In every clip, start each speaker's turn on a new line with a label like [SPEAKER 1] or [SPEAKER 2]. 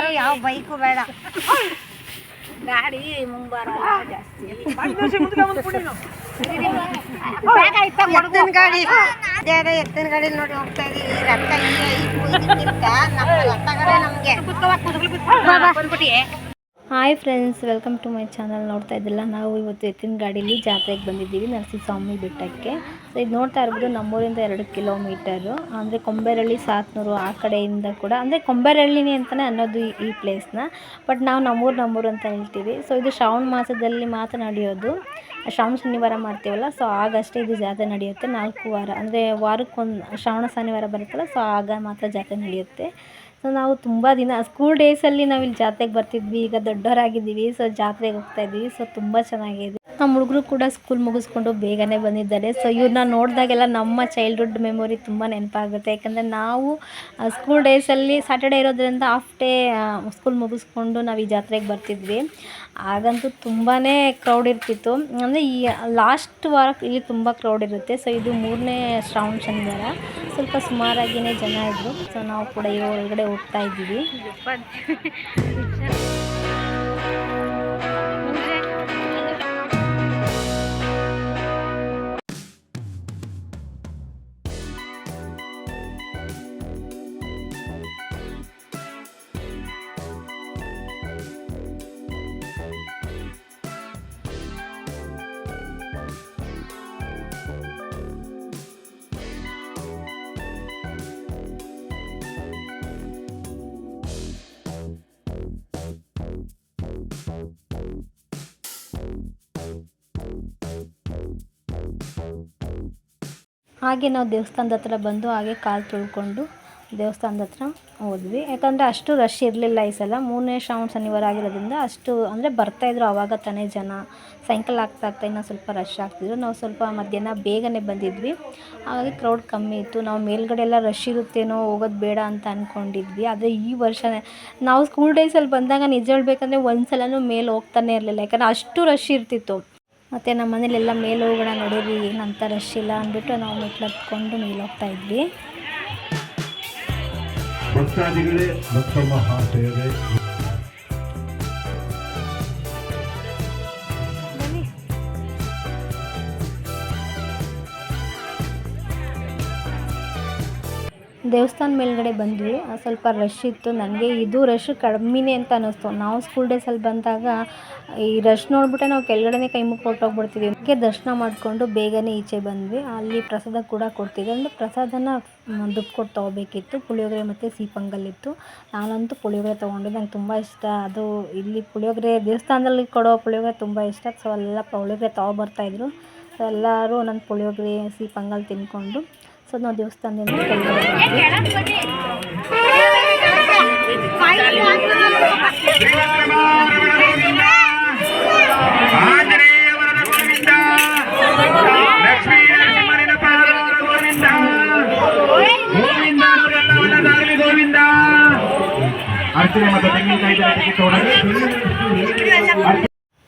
[SPEAKER 1] Car ಯಾವ bike ಬೇಡ, ಗಾಡಿ ಮುಂಬಾರ ಜಾಸ್ತಿ. ಎತ್ತಿನ ಗಾಡಿ ಎತ್ತಿನ ಗಾಡಿ ನೋಡಿ ಹೋಗ್ತಾ ಇದೀವಿ. ರಥ ನಮ್ಮ ರಥಗಳೇ ನಮಗೆ.
[SPEAKER 2] Hi friends, welcome to my channel. ನೋಡ್ತಾ ಇದ್ದಿಲ್ಲ, ನಾವು ಇವತ್ತು ಎತ್ತಿನ ಗಾಡೀಲಿ ಜಾತ್ರೆಗೆ ಬಂದಿದ್ದೀವಿ, ನರಸಿಂಹಸ್ವಾಮಿ ಬೆಟ್ಟಕ್ಕೆ. ಸೊ ಇದು ನೋಡ್ತಾ ಇರ್ಬೋದು, ನಮ್ಮೂರಿಂದ 2 ಕಿಲೋಮೀಟರು, ಅಂದರೆ ಕೊಂಬೇರಳ್ಳಿ ಸಾತ್ನೂರು ಆ ಕಡೆಯಿಂದ ಕೂಡ, ಅಂದರೆ ಕೊಂಬೇರಳ್ಳಿನೇ ಅಂತಲೇ ಅನ್ನೋದು ಈ ಪ್ಲೇಸ್ನ. ಬಟ್ ನಾವು ನಮ್ಮೂರು ಅಂತ ಹೇಳ್ತೀವಿ. ಸೊ ಇದು ಶ್ರಾವಣ ಮಾಸದಲ್ಲಿ ಮಾತ್ರ ನಡೆಯೋದು. ಶ್ರಾವಣ ಶನಿವಾರ ಮಾಡ್ತೀವಲ್ಲ, ಸೊ ಆಗಷ್ಟೇ ಇದು ಜಾತ್ರೆ ನಡೆಯುತ್ತೆ. 4 ವಾರ, ಅಂದರೆ ವಾರಕ್ಕೊಂದು ಶ್ರಾವಣ ಶನಿವಾರ ಬರುತ್ತಲ್ಲ, ಸೊ ಆಗ ಮಾತ್ರ ಜಾತ್ರೆ ನಡೆಯುತ್ತೆ. ಸೊ ನಾವು ತುಂಬ ದಿನ ಸ್ಕೂಲ್ ಡೇಸಲ್ಲಿ ನಾವು ಇಲ್ಲಿ ಜಾತ್ರೆಗೆ ಬರ್ತಿದ್ವಿ. ಈಗ ದೊಡ್ಡವರಾಗಿದ್ದೀವಿ, ಸೊ ಜಾತ್ರೆಗೆ ಹೋಗ್ತಾಯಿದ್ವಿ. ಸೊ ತುಂಬ ಚೆನ್ನಾಗಿದೆ. ನಮ್ಮ ಹುಡುಗರು ಕೂಡ ಸ್ಕೂಲ್ ಮುಗಿಸ್ಕೊಂಡು ಬೇಗನೆ ಬಂದಿದ್ದಾರೆ. ಸೊ ಇವ್ರನ್ನ ನೋಡಿದಾಗೆಲ್ಲ ನಮ್ಮ ಚೈಲ್ಡ್ಹುಡ್ ಮೆಮೊರಿ ತುಂಬ ನೆನಪಾಗುತ್ತೆ. ಯಾಕಂದರೆ ನಾವು ಸ್ಕೂಲ್ ಡೇಸಲ್ಲಿ ಸಾಟರ್ಡೇ ಇರೋದ್ರಿಂದ ಹಾಫ್ ಡೇ ಸ್ಕೂಲ್ ಮುಗಿಸ್ಕೊಂಡು ನಾವು ಈ ಜಾತ್ರೆಗೆ ಬರ್ತಿದ್ವಿ. ಆಗಂತೂ ತುಂಬಾ ಕ್ರೌಡ್ ಇರ್ತಿತ್ತು. ಅಂದರೆ ಈ ಲಾಸ್ಟ್ ವಾರ ಇಲ್ಲಿ ತುಂಬ ಕ್ರೌಡ್ ಇರುತ್ತೆ. ಸೊ ಇದು 3ನೇ ಶ್ರಾವಣ ಶನಿವಾರ, ಸ್ವಲ್ಪ ಸುಮಾರಾಗಿಯೇ ಜನ ಇದ್ದರು. ಸೊ ನಾವು ಕೂಡ ಈ ಒಳಗಡೆ ಹೋಗ್ತಾ ಇದ್ದೀವಿ. ಹಾಗೆ ನಾವು ದೇವಸ್ಥಾನದ ಹತ್ರ ಬಂದು ಹಾಗೆ ಕಾಲು ತೊಳ್ಕೊಂಡು ದೇವಸ್ಥಾನದ ಹತ್ರ ಹೋದ್ವಿ. ಯಾಕಂದರೆ ಅಷ್ಟು ರಶ್ ಇರಲಿಲ್ಲ ಈ ಸಲ. 3ನೇ ಶ್ರಾವಣ ಶನಿವಾರ ಆಗಿರೋದ್ರಿಂದ ಅಷ್ಟು ಅಂದರೆ ಬರ್ತಾಯಿದ್ರು ಆವಾಗ ತಾನೇ ಜನ. ಸಾಯಂಕಾಲ ಆಗ್ತಾ ಇನ್ನೂ ಸ್ವಲ್ಪ ರಶ್ ಆಗ್ತಿದ್ರು. ನಾವು ಸ್ವಲ್ಪ ಮಧ್ಯಾಹ್ನ ಬೇಗನೆ ಬಂದಿದ್ವಿ, ಹಾಗಾಗಿ ಕ್ರೌಡ್ ಕಮ್ಮಿ ಇತ್ತು. ನಾವು ಮೇಲ್ಗಡೆ ಎಲ್ಲ ರಶ್ ಇರುತ್ತೇನೋ, ಹೋಗೋದು ಬೇಡ ಅಂತ ಅಂದ್ಕೊಂಡಿದ್ವಿ. ಆದರೆ ಈ ವರ್ಷ ನಾವು ಸ್ಕೂಲ್ ಡೇಸಲ್ಲಿ ಬಂದಾಗ ನಿಜ ಹೇಳ್ಬೇಕಂದ್ರೆ ಒಂದು ಸಲನೂ ಮೇಲೆ ಹೋಗ್ತಾನೆ ಇರಲಿಲ್ಲ, ಯಾಕಂದರೆ ಅಷ್ಟು ರಶ್ ಇರ್ತಿತ್ತು. ಮತ್ತು ನಮ್ಮ ಮನೇಲೆಲ್ಲ ಮೇಲೆ ಹೋಗೋಣ ನೋಡಿದ್ವಿ, ಏನಂತ ರಶ್ ಇಲ್ಲ ಅಂದ್ಬಿಟ್ಟು ನಾವು ಮೆಟ್ಲು ಹತ್ಕೊಂಡು ಮೇಲೆ ಹೋಗ್ತಾ ಇದ್ವಿ.
[SPEAKER 3] ಭಕ್ತಾದಿಗಳೇ, ಭಕ್ತ ಮಹಾಶಯರೇ,
[SPEAKER 2] ದೇವಸ್ಥಾನ ಮೇಲ್ಗಡೆ ಬಂದ್ವಿ. ಸ್ವಲ್ಪ ರಶ್ ಇತ್ತು. ನನಗೆ ಇದು ರಶ್ ಕಡಿಮೆನೇ ಅಂತ ಅನ್ನಿಸ್ತು. ನಾವು ಸ್ಕೂಲ್ ಡೇಸಲ್ಲಿ ಬಂದಾಗ ಈ ರಶ್ ನೋಡ್ಬಿಟ್ಟೆ ನಾವು ಕೆಳಗಡೆನೇ ಕೈ ಮುಗಿ ಹೊರಟೋಗ್ಬಿಡ್ತೀವಿ. ಅದಕ್ಕೆ ದರ್ಶನ ಮಾಡಿಕೊಂಡು ಬೇಗನೆ ಈಚೆ ಬಂದ್ವಿ. ಅಲ್ಲಿ ಪ್ರಸಾದ ಕೂಡ ಕೊಡ್ತಿದ್ದೆ. ಅಂದರೆ ಪ್ರಸಾದನ ದುಡ್ಡು ಕೊಟ್ಟು ತೊಗೋಬೇಕಿತ್ತು. ಪುಳಿಯೋಗರೆ ಮತ್ತು ಸಿಹಿ ಪೊಂಗಲ್ ಇತ್ತು. ನಾನಂತೂ ಪುಳಿಯೋಗರೆ ತೊಗೊಂಡಿದ್ದೆ, ನಂಗೆ ತುಂಬ ಇಷ್ಟ. ಅದು ಇಲ್ಲಿ ಪುಳಿಯೋಗರೆ ದೇವಸ್ಥಾನದಲ್ಲಿ ಕೊಡೋ ಪುಳಿಯೋಗರೆ ತುಂಬ ಇಷ್ಟ. ಸೊ ಎಲ್ಲ ಪುಳಿಯೋಗರೆ ತೊಗೊಬರ್ತಾಯಿದ್ರು. ಸೊ ಎಲ್ಲರೂ ನನ್ನ ಪುಳಿಯೋಗರೆ ಸಿಹಿ ಪೊಂಗಲ್ ತಿಂದ್ಕೊಂಡು ಸೊ ನಾವು ದೇವಸ್ಥಾನದಿಂದ ಕೆಳಗಡೆ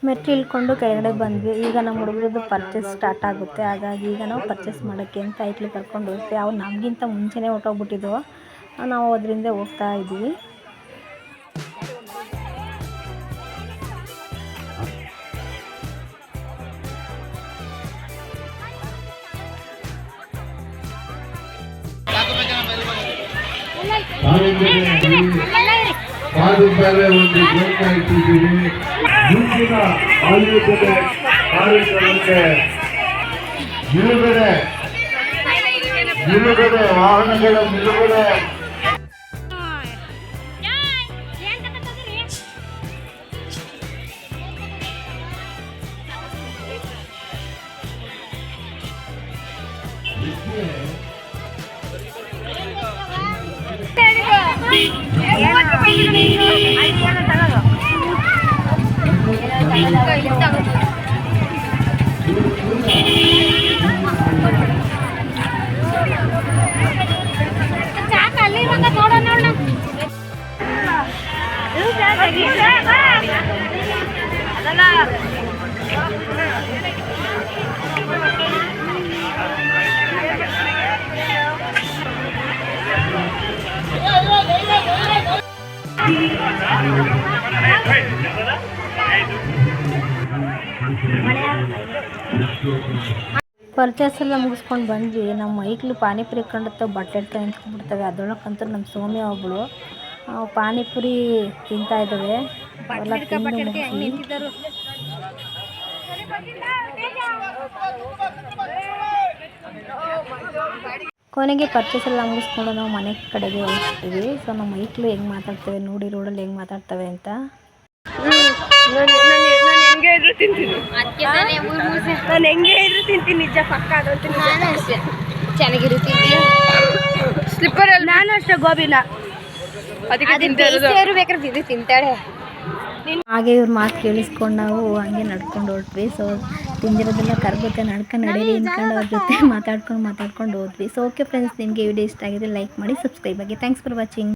[SPEAKER 2] ಮೆಟ್ಲು ಇಳ್ಕೊಂಡು ಕೆಳಗಡೆ ಬಂದ್ವಿ. ಈಗ ನಮ್ಮ ಹುಡುಗರದ್ದು ಪರ್ಚೇಸ್ ಸ್ಟಾರ್ಟ್ ಆಗುತ್ತೆ. ಹಾಗಾಗಿ ಈಗ ನಾವು ಪರ್ಚೇಸ್ ಮಾಡೋಕ್ಕೆ ಅಂತ ಐಟ್ಲಿ ಕರ್ಕೊಂಡು ಹೋಗ್ತೀವಿ. ಅವ್ರು ನಮಗಿಂತ ಮುಂಚೆನೇ ಹೊರಟೋಗ್ಬಿಟ್ಟಿದ್ದವು. ನಾವು ಅದರಿಂದ ಹೋಗ್ತಾ ಇದ್ದೀವಿ.
[SPEAKER 3] ಒಂದು ಗೋಲ್ನ ಇಟ್ಟಿದ್ದೀವಿ. ಮುಂದಿನ ಆಯೋಜನೆ ಕಾರ್ಯಕ್ರಮಕ್ಕೆ ನಿಲುಗಡೆ ವಾಹನಗಳ ನಿಲುಗಡೆ
[SPEAKER 2] ಪರ್ಚೇಸ್ ಎಲ್ಲ ಮುಗಿಸ್ಕೊಂಡು ಬಂದ್ವಿ. ನಮ್ಮ ಮೈಕ್ಳು ಪಾನಿಪುರಿ ಕಂಡುತ್ತೆ ಬಟ್ಟೆ ಇಡ್ತಾ ನಿಂತ್ಕೊಂಡ್ಬಿಡ್ತವೆ. ಅದರೊಳಕ್ಕಂತೂ ನಮ್ಮ ಸೌಮ್ಯ ಒಬ್ಬಳು ಪಾನಿಪುರಿ ತಿಂತಾ ಇದ್ದಾವೆ. ಎಲ್ಲ ತಿಂದು ಮುಗಿಸಿ ಕೊನೆಗೆ ಪರ್ಚೇಸ್ ಎಲ್ಲ ಮುಗಿಸ್ಕೊಂಡು ನಾವು ಮನೆ ಕಡೆಗೆ ಹೋಗ್ತೀವಿ. ಸೊ ನಮ್ಮ ಮೈಕ್ಳು ಹೆಂಗೆ ಮಾತಾಡ್ತೇವೆ ನೋಡಿ, ರೋಡಲ್ಲಿ ಹೆಂಗೆ ಮಾತಾಡ್ತವೆ ಅಂತ.
[SPEAKER 1] ನಾನು ಹೆಂಗೆ ಇದ್ರು ತಿಂತೀನಿ, ನಿಜ ಪಕ್ಕ ಅದಂತೂ ಚೆನ್ನಾಗಿರುತ್ತೀನಿ. ಸ್ಲಿಪ್ಪರಲ್ಲಿ ನಾನು ಅಷ್ಟೇ ಗೋಬಿನ ಅದಕ್ಕೆ ಬೇಕಾದ್ರೆ ತಿಂತಾಳೆ.
[SPEAKER 2] ಹಾಗೆ ಇವ್ರ ಮಾತು ಕೇಳಿಸ್ಕೊಂಡು ನಾವು ಹಂಗೆ ನಡ್ಕೊಂಡು ಹೊರಟ್ವಿ. ಸೊ ತಿಂದಿರೋದೆಲ್ಲ ಕರ್ಗುತ್ತೆ, ನಡೀರಿ ಅಂದ್ಕೊಂಡು ಅವ್ರ ಜೊತೆ ಮಾತಾಡ್ಕೊಂಡು ಹೋದ್ವಿ. ಸೊ ಓಕೆ ಫ್ರೆಂಡ್ಸ್, ನಿಮಗೆ ವಿಡಿಯೋ ಇಷ್ಟ ಆಗಿದೆ ಲೈಕ್ ಮಾಡಿ, ಸಬ್ಸ್ಕ್ರೈಬ್ ಆಗಿ. Thanks for watching.